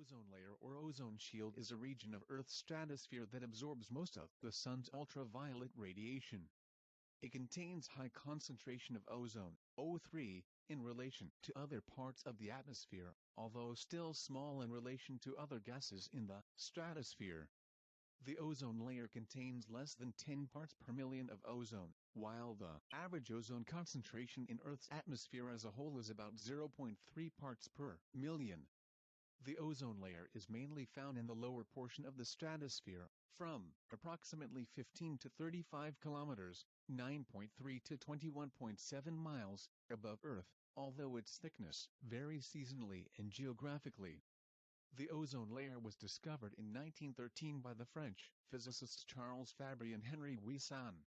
ozone layer or ozone shield is a region of Earth's stratosphere that absorbs most of the sun's ultraviolet radiation. It contains high concentration of ozone, O3, in relation to other parts of the atmosphere, although still small in relation to other gases in the stratosphere. The ozone layer contains less than 10 parts per million of ozone, while the average ozone concentration in Earth's atmosphere as a whole is about 0.3 parts per million. The ozone layer is mainly found in the lower portion of the stratosphere, from approximately 15 to 35 kilometers, 9.3 to 21.7 miles, above Earth, although its thickness varies seasonally and geographically. The ozone layer was discovered in 1913 by the French physicists Charles Fabry and Henri Wisson.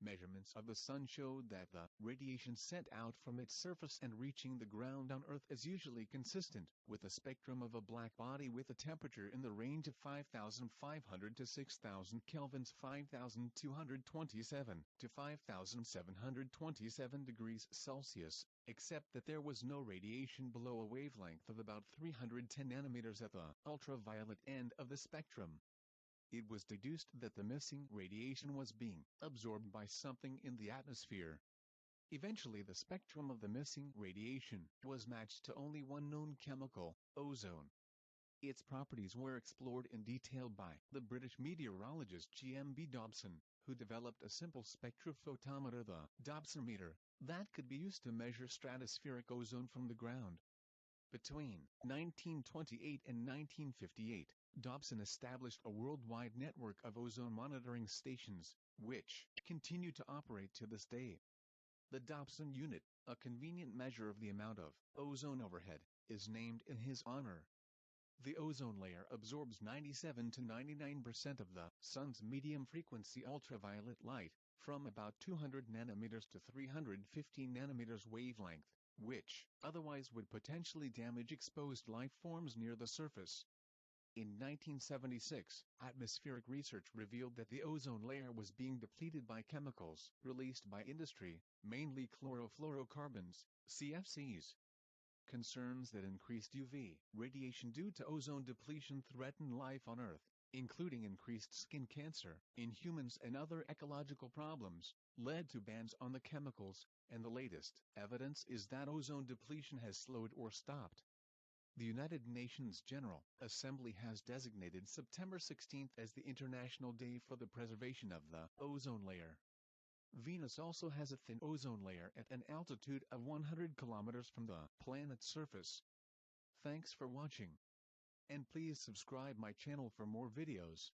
Measurements of the Sun showed that the radiation sent out from its surface and reaching the ground on Earth is usually consistent with a spectrum of a black body with a temperature in the range of 5,500 to 6,000 kelvins, 5,227 to 5,727 degrees Celsius, except that there was no radiation below a wavelength of about 310 nanometers at the ultraviolet end of the spectrum. It was deduced that the missing radiation was being absorbed by something in the atmosphere. Eventually the spectrum of the missing radiation was matched to only one known chemical, ozone. Its properties were explored in detail by the British meteorologist G.M.B. Dobson, who developed a simple spectrophotometer, the Dobsometer, that could be used to measure stratospheric ozone from the ground. Between 1928 and 1958, Dobson established a worldwide network of ozone monitoring stations, which continue to operate to this day. The Dobson unit, a convenient measure of the amount of ozone overhead, is named in his honor. The ozone layer absorbs 97 to 99% of the sun's medium-frequency ultraviolet light, from about 200 nanometers to 315 nanometers wavelength, which otherwise would potentially damage exposed life forms near the surface. In 1976, atmospheric research revealed that the ozone layer was being depleted by chemicals released by industry, mainly chlorofluorocarbons, CFCs. Concerns that increased UV radiation due to ozone depletion threaten life on Earth, including increased skin cancer in humans and other ecological problems, led to bans on the chemicals, and the latest evidence is that ozone depletion has slowed or stopped. The United Nations General Assembly has designated September 16 as the International Day for the Preservation of the Ozone Layer. Venus also has a thin ozone layer at an altitude of 100 kilometers from the planet's surface. Thanks for watching. And please subscribe my channel for more videos.